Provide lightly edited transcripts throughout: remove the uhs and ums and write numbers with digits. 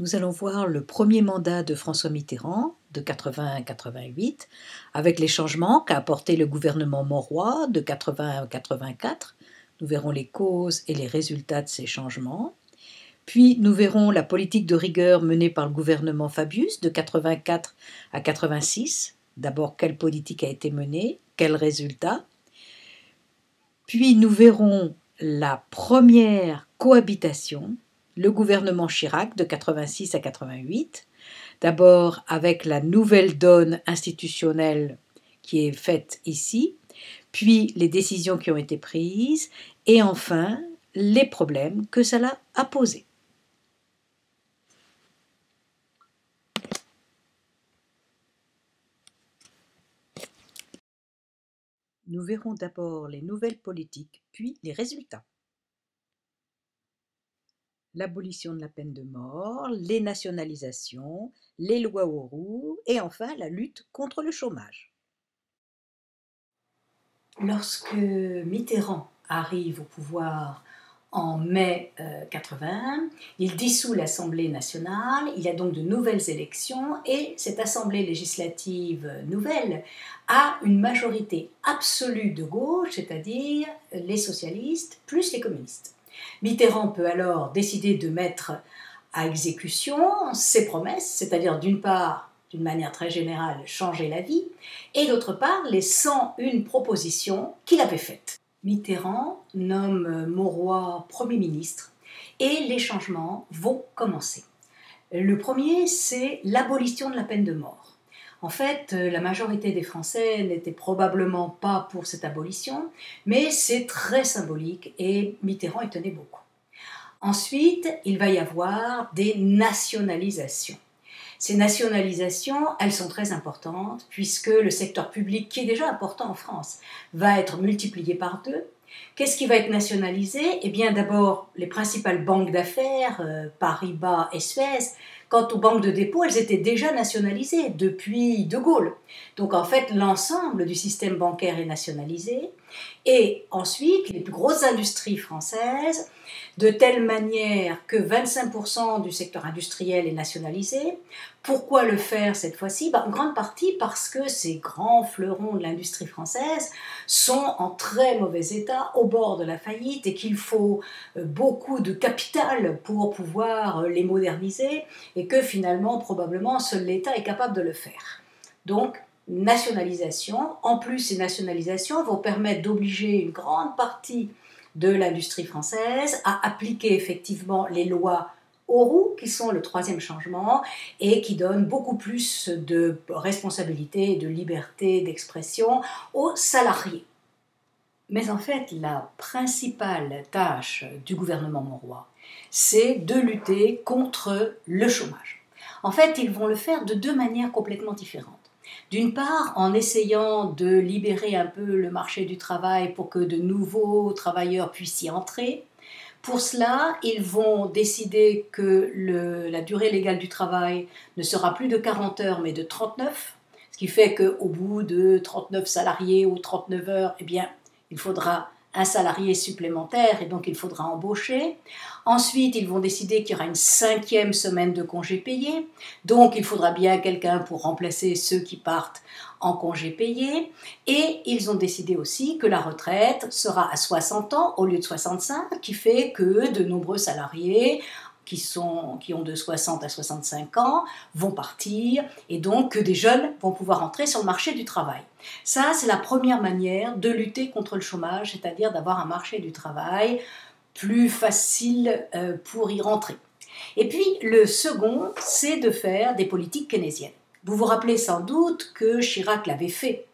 Nous allons voir le premier mandat de François Mitterrand, de 80 à 88, avec les changements qu'a apporté le gouvernement Mauroy de 80 à 84. Nous verrons les causes et les résultats de ces changements. Puis nous verrons la politique de rigueur menée par le gouvernement Fabius de 84 à 86. D'abord, quelle politique a été menée, quels résultats. Puis nous verrons la première cohabitation, le gouvernement Chirac de 86 à 88, d'abord avec la nouvelle donne institutionnelle qui est faite ici, puis les décisions qui ont été prises, et enfin les problèmes que cela a posés. Nous verrons d'abord les nouvelles politiques, puis les résultats. L'abolition de la peine de mort, les nationalisations, les lois Auroux et enfin la lutte contre le chômage. Lorsque Mitterrand arrive au pouvoir en mai 81, il dissout l'Assemblée nationale, il y a donc de nouvelles élections et cette Assemblée législative nouvelle a une majorité absolue de gauche, c'est-à-dire les socialistes plus les communistes. Mitterrand peut alors décider de mettre à exécution ses promesses, c'est-à-dire d'une part, d'une manière très générale, changer la vie, et d'autre part, les 101 propositions qu'il avait faites. Mitterrand nomme Mauroy Premier ministre et les changements vont commencer. Le premier, c'est l'abolition de la peine de mort. En fait, la majorité des Français n'étaient probablement pas pour cette abolition, mais c'est très symbolique et Mitterrand y tenait beaucoup. Ensuite, il va y avoir des nationalisations. Ces nationalisations, elles sont très importantes puisque le secteur public, qui est déjà important en France, va être multiplié par 2. Qu'est-ce qui va être nationalisé? Eh bien d'abord, les principales banques d'affaires, Paribas et Suez. Quant aux banques de dépôt, elles étaient déjà nationalisées depuis De Gaulle. Donc en fait, l'ensemble du système bancaire est nationalisé. Et ensuite, les plus grosses industries françaises, de telle manière que 25% du secteur industriel est nationalisé. Pourquoi le faire cette fois-ci? En grande partie parce que ces grands fleurons de l'industrie française sont en très mauvais état, au bord de la faillite, et qu'il faut beaucoup de capital pour pouvoir les moderniser, et que finalement, probablement, seul l'État est capable de le faire. Donc, nationalisation. En plus, ces nationalisations vont permettre d'obliger une grande partie de l'industrie française à appliquer effectivement les lois Auroux, qui sont le troisième changement, et qui donnent beaucoup plus de responsabilité et de liberté d'expression aux salariés. Mais en fait, la principale tâche du gouvernement Mauroy, c'est de lutter contre le chômage. En fait, ils vont le faire de 2 manières complètement différentes. D'une part, en essayant de libérer un peu le marché du travail pour que de nouveaux travailleurs puissent y entrer. Pour cela, ils vont décider que la durée légale du travail ne sera plus de 40 heures mais de 39, ce qui fait qu'au bout de 39 salariés ou 39 heures, eh bien, il faudra un salarié supplémentaire et donc il faudra embaucher. Ensuite, ils vont décider qu'il y aura une 5e semaine de congés payés, donc il faudra bien quelqu'un pour remplacer ceux qui partent en congés payés. Et ils ont décidé aussi que la retraite sera à 60 ans au lieu de 65, qui fait que de nombreux salariés qui ont de 60 à 65 ans vont partir et donc que des jeunes vont pouvoir entrer sur le marché du travail. Ça, c'est la première manière de lutter contre le chômage, c'est-à-dire d'avoir un marché du travail plus facile pour y rentrer. Et puis, le second, c'est de faire des politiques keynésiennes. Vous vous rappelez sans doute que Chirac l'avait fait,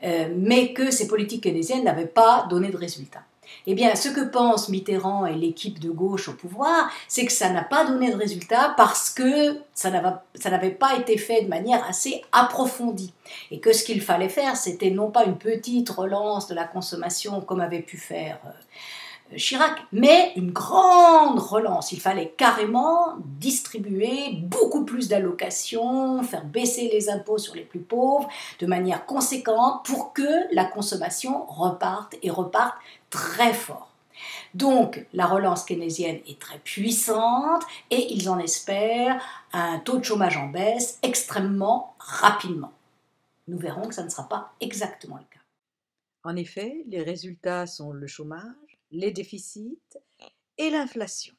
mais que ces politiques keynésiennes n'avaient pas donné de résultats. Eh bien, ce que pensent Mitterrand et l'équipe de gauche au pouvoir, c'est que ça n'a pas donné de résultat parce que ça n'avait pas été fait de manière assez approfondie. Et que ce qu'il fallait faire, c'était non pas une petite relance de la consommation comme avait pu faire Chirac, mais une grande relance. Il fallait carrément distribuer beaucoup plus d'allocations, faire baisser les impôts sur les plus pauvres de manière conséquente pour que la consommation reparte et reparte très fort. Donc la relance keynésienne est très puissante et ils en espèrent un taux de chômage en baisse extrêmement rapidement. Nous verrons que ça ne sera pas exactement le cas. En effet, les résultats sont le chômage, les déficits et l'inflation.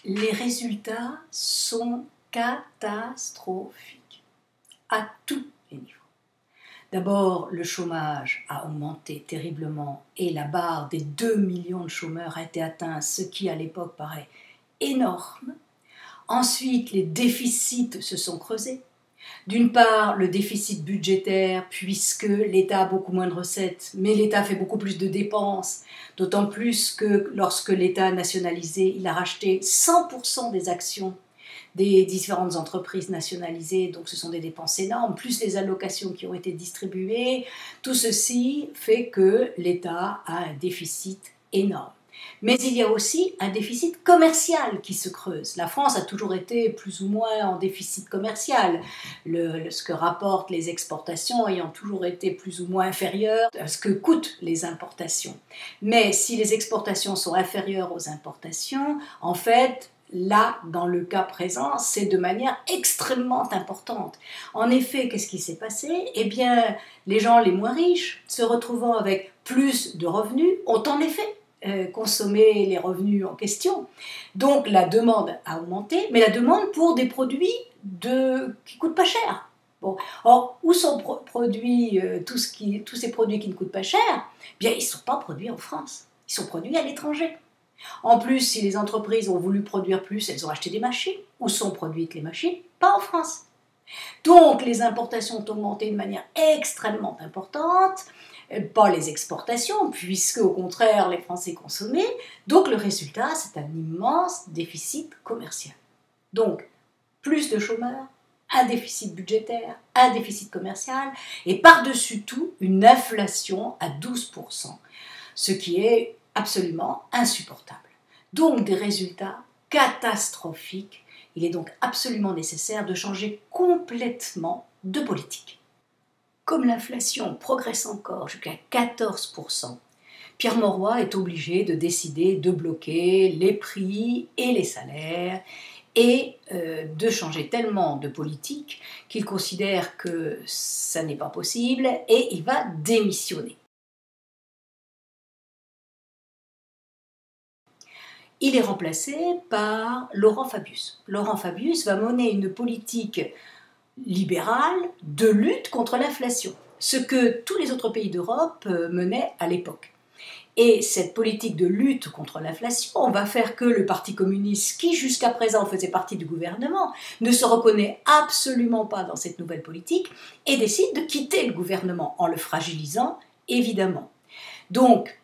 Les résultats sont catastrophiques à tous les niveaux. D'abord, le chômage a augmenté terriblement et la barre des 2 millions de chômeurs a été atteinte, ce qui à l'époque paraît énorme. Ensuite, les déficits se sont creusés. D'une part, le déficit budgétaire, puisque l'État a beaucoup moins de recettes, mais l'État fait beaucoup plus de dépenses, d'autant plus que lorsque l'État a nationalisé, il a racheté 100% des actions des différentes entreprises nationalisées, donc ce sont des dépenses énormes, plus les allocations qui ont été distribuées. Tout ceci fait que l'État a un déficit énorme. Mais il y a aussi un déficit commercial qui se creuse. La France a toujours été plus ou moins en déficit commercial, ce que rapportent les exportations ayant toujours été plus ou moins inférieur à ce que coûtent les importations. Mais si les exportations sont inférieures aux importations, en fait, là, dans le cas présent, c'est de manière extrêmement importante. En effet, qu'est-ce qui s'est passé? Eh bien, les gens les moins riches, se retrouvant avec plus de revenus, ont en effet consommer les revenus en question. Donc la demande a augmenté, mais la demande pour des produits qui ne coûtent pas cher. Bon. Or, où sont produits tous ces produits qui ne coûtent pas cher? Bien, ils ne sont pas produits en France, ils sont produits à l'étranger. En plus, si les entreprises ont voulu produire plus, elles ont acheté des machines. Où sont produites les machines? Pas en France. Donc les importations ont augmenté de manière extrêmement importante, pas les exportations, puisque au contraire les Français consommaient. Donc le résultat, c'est un immense déficit commercial. Donc plus de chômeurs, un déficit budgétaire, un déficit commercial, et par-dessus tout une inflation à 12%, ce qui est absolument insupportable. Donc des résultats catastrophiques. Il est donc absolument nécessaire de changer complètement de politique. Comme l'inflation progresse encore jusqu'à 14%, Pierre Mauroy est obligé de décider de bloquer les prix et les salaires et de changer tellement de politique qu'il considère que ça n'est pas possible et il va démissionner. Il est remplacé par Laurent Fabius. Laurent Fabius va mener une politique libérale de lutte contre l'inflation, ce que tous les autres pays d'Europe menaient à l'époque. Et cette politique de lutte contre l'inflation va faire que le Parti communiste, qui jusqu'à présent faisait partie du gouvernement, ne se reconnaît absolument pas dans cette nouvelle politique et décide de quitter le gouvernement en le fragilisant, évidemment. Donc,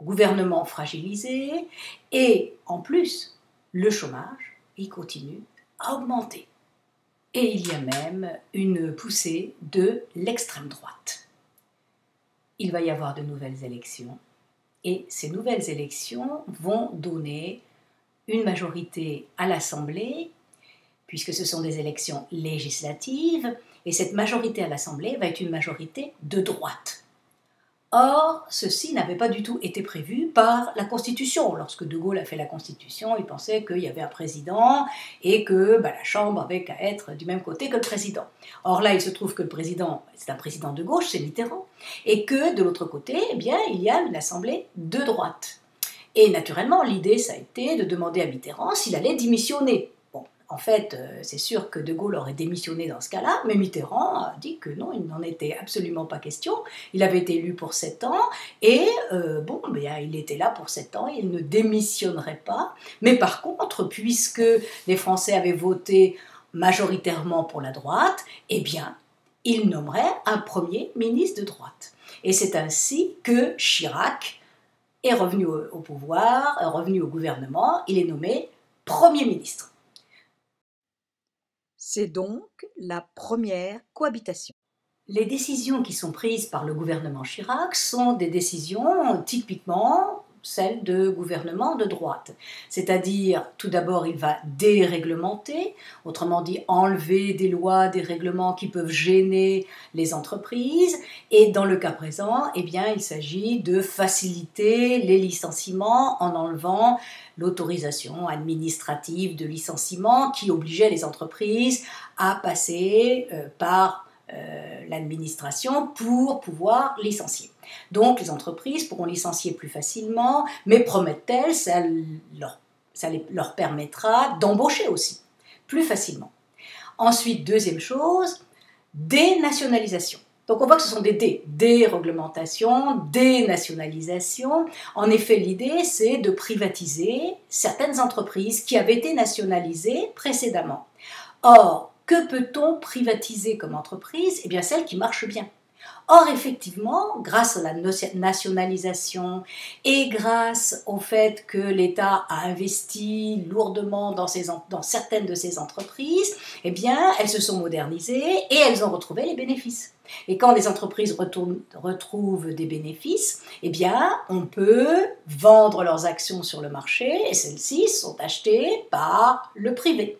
gouvernement fragilisé, et en plus, le chômage, il continue à augmenter. Et il y a même une poussée de l'extrême droite. Il va y avoir de nouvelles élections, et ces nouvelles élections vont donner une majorité à l'Assemblée, puisque ce sont des élections législatives, et cette majorité à l'Assemblée va être une majorité de droite. Or, ceci n'avait pas du tout été prévu par la Constitution. Lorsque De Gaulle a fait la Constitution, il pensait qu'il y avait un président et que la Chambre avait qu'à être du même côté que le président. Or là, il se trouve que le président, c'est un président de gauche, c'est Mitterrand, et que de l'autre côté, eh bien, il y a une assemblée de droite. Et naturellement, l'idée, ça a été de demander à Mitterrand s'il allait démissionner. En fait, c'est sûr que De Gaulle aurait démissionné dans ce cas-là, mais Mitterrand a dit que non, il n'en était absolument pas question. Il avait été élu pour 7 ans, et il était là pour 7 ans, il ne démissionnerait pas. Mais par contre, puisque les Français avaient voté majoritairement pour la droite, eh bien, il nommerait un premier ministre de droite. Et c'est ainsi que Chirac est revenu au pouvoir, est revenu au gouvernement, il est nommé Premier ministre. C'est donc la première cohabitation. Les décisions qui sont prises par le gouvernement Chirac sont des décisions typiquement celle de gouvernement de droite. C'est-à-dire, tout d'abord, il va déréglementer, autrement dit, enlever des lois, des règlements qui peuvent gêner les entreprises. Et dans le cas présent, eh bien, il s'agit de faciliter les licenciements en enlevant l'autorisation administrative de licenciement qui obligeait les entreprises à passer par l'administration pour pouvoir licencier. Donc les entreprises pourront licencier plus facilement, mais promettent-elles, ça leur permettra d'embaucher aussi plus facilement. Ensuite, deuxième chose, dénationalisation. Donc on voit que ce sont des déréglementations, dénationalisation. En effet, l'idée, c'est de privatiser certaines entreprises qui avaient été nationalisées précédemment. Or, que peut-on privatiser comme entreprise? Eh bien, celle qui marche bien. Or, effectivement, grâce à la nationalisation et grâce au fait que l'État a investi lourdement dans certaines de ces entreprises, eh bien, elles se sont modernisées et elles ont retrouvé les bénéfices. Et quand les entreprises retrouvent des bénéfices, eh bien, on peut vendre leurs actions sur le marché et celles-ci sont achetées par le privé.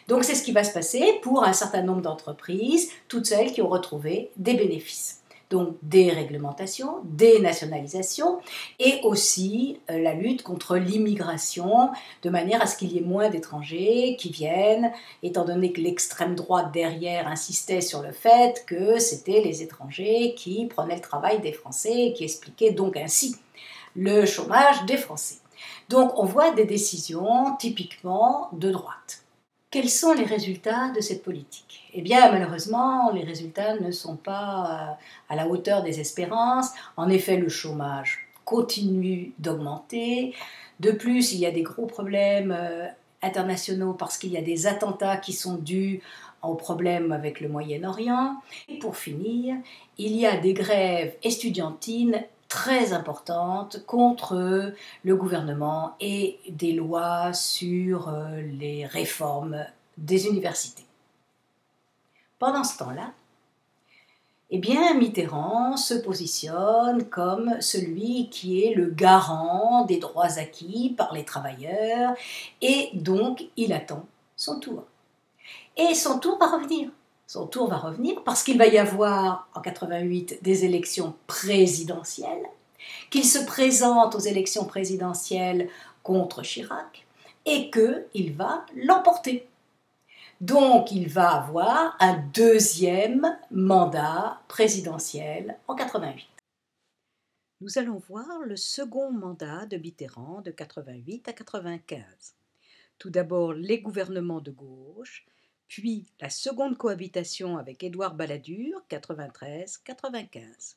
Donc c'est ce qui va se passer pour un certain nombre d'entreprises, toutes celles qui ont retrouvé des bénéfices. Donc déréglementation, dénationalisation et aussi la lutte contre l'immigration de manière à ce qu'il y ait moins d'étrangers qui viennent, étant donné que l'extrême droite derrière insistait sur le fait que c'était les étrangers qui prenaient le travail des Français et qui expliquaient donc ainsi le chômage des Français. Donc on voit des décisions typiquement de droite. Quels sont les résultats de cette politique? Eh bien, malheureusement, les résultats ne sont pas à la hauteur des espérances. En effet, le chômage continue d'augmenter. De plus, il y a des gros problèmes internationaux parce qu'il y a des attentats qui sont dus aux problèmes avec le Moyen-Orient. Et pour finir, il y a des grèves estudiantines très importante contre le gouvernement et des lois sur les réformes des universités. Pendant ce temps-là, eh bien, Mitterrand se positionne comme celui qui est le garant des droits acquis par les travailleurs et donc il attend son tour. Et son tour va revenir. Son tour va revenir parce qu'il va y avoir en 88 des élections présidentielles, qu'il se présente aux élections présidentielles contre Chirac et qu'il va l'emporter. Donc il va avoir un deuxième mandat présidentiel en 88. Nous allons voir le second mandat de Mitterrand de 88 à 95. Tout d'abord les gouvernements de gauche, puis la seconde cohabitation avec Édouard Balladur, 93-95.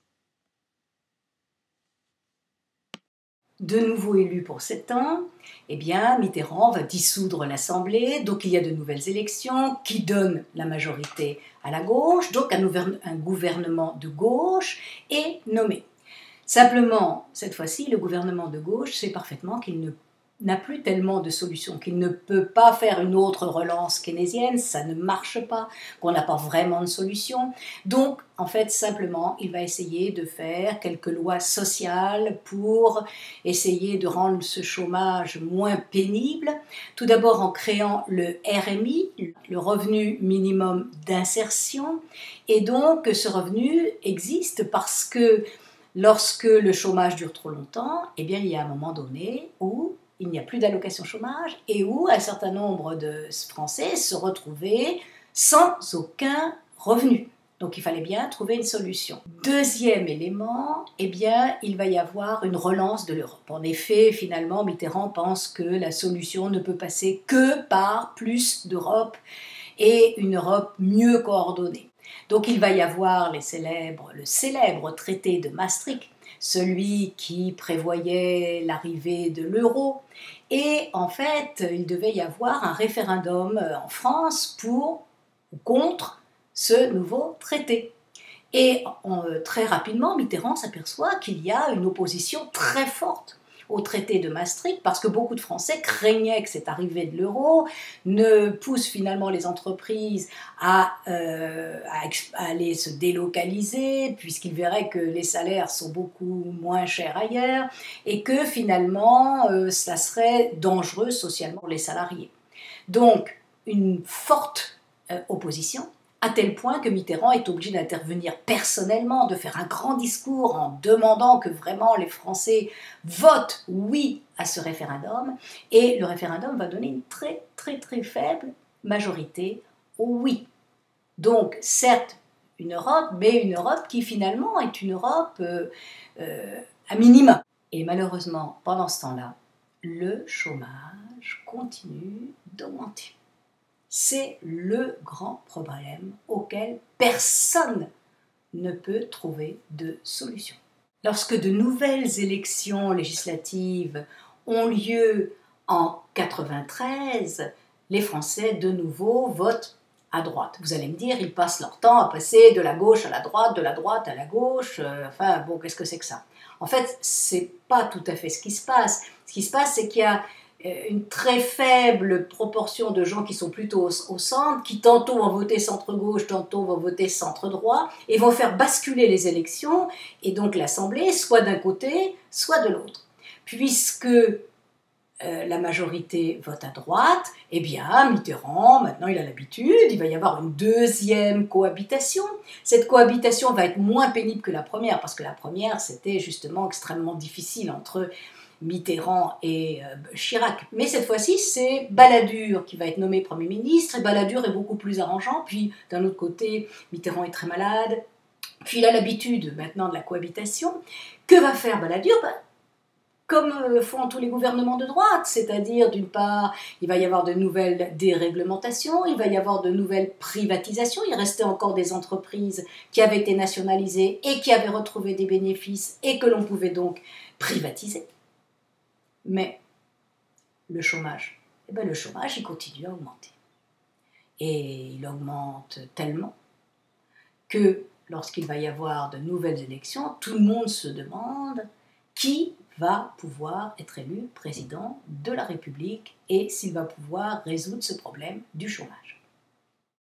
De nouveau élu pour 7 ans, eh bien, Mitterrand va dissoudre l'Assemblée, donc il y a de nouvelles élections qui donnent la majorité à la gauche, donc un gouvernement de gauche est nommé. Simplement, cette fois-ci, le gouvernement de gauche sait parfaitement qu'il n'a plus tellement de solutions, qu'il ne peut pas faire une autre relance keynésienne, ça ne marche pas, qu'on n'a pas vraiment de solution. Donc, en fait, simplement, il va essayer de faire quelques lois sociales pour essayer de rendre ce chômage moins pénible. Tout d'abord en créant le RMI, le revenu minimum d'insertion. Et donc, ce revenu existe parce que lorsque le chômage dure trop longtemps, eh bien, il y a un moment donné où il n'y a plus d'allocation chômage et où un certain nombre de Français se retrouvaient sans aucun revenu. Donc il fallait bien trouver une solution. Deuxième élément, eh bien, il va y avoir une relance de l'Europe. En effet, finalement, Mitterrand pense que la solution ne peut passer que par plus d'Europe et une Europe mieux coordonnée. Donc il va y avoir le célèbre traité de Maastricht, celui qui prévoyait l'arrivée de l'euro. Et en fait, il devait y avoir un référendum en France pour ou contre ce nouveau traité. Et très rapidement, Mitterrand s'aperçoit qu'il y a une opposition très forte au traité de Maastricht, parce que beaucoup de Français craignaient que cette arrivée de l'euro ne pousse finalement les entreprises à aller se délocaliser, puisqu'ils verraient que les salaires sont beaucoup moins chers ailleurs, et que finalement, ça serait dangereux socialement pour les salariés. Donc, une forte opposition, à tel point que Mitterrand est obligé d'intervenir personnellement, de faire un grand discours en demandant que vraiment les Français votent oui à ce référendum, et le référendum va donner une très très très faible majorité au oui. Donc certes une Europe, mais une Europe qui finalement est une Europe à minima. Et malheureusement, pendant ce temps-là, le chômage continue d'augmenter. C'est le grand problème auquel personne ne peut trouver de solution. Lorsque de nouvelles élections législatives ont lieu en 1993, les Français de nouveau votent à droite. Vous allez me dire, ils passent leur temps à passer de la gauche à la droite, de la droite à la gauche, enfin bon, qu'est-ce que c'est que ça? En fait, c'est pas tout à fait ce qui se passe. Ce qui se passe, c'est qu'il y a une très faible proportion de gens qui sont plutôt au centre, qui tantôt vont voter centre-gauche, tantôt vont voter centre-droit, et vont faire basculer les élections, et donc l'Assemblée, soit d'un côté, soit de l'autre. Puisque la majorité vote à droite, eh bien Mitterrand, maintenant il a l'habitude, il va y avoir une deuxième cohabitation. Cette cohabitation va être moins pénible que la première, parce que la première c'était justement extrêmement difficile entre Mitterrand et Chirac. Mais cette fois-ci, c'est Balladur qui va être nommé Premier ministre, et Balladur est beaucoup plus arrangeant, puis d'un autre côté, Mitterrand est très malade, puis il a l'habitude maintenant de la cohabitation. Que va faire Balladur? Comme font tous les gouvernements de droite, c'est-à-dire d'une part, il va y avoir de nouvelles déréglementations, il va y avoir de nouvelles privatisations, il restait encore des entreprises qui avaient été nationalisées et qui avaient retrouvé des bénéfices et que l'on pouvait donc privatiser. Mais le chômage, le chômage, il continue à augmenter. Et il augmente tellement que lorsqu'il va y avoir de nouvelles élections, tout le monde se demande qui va pouvoir être élu président de la République et s'il va pouvoir résoudre ce problème du chômage.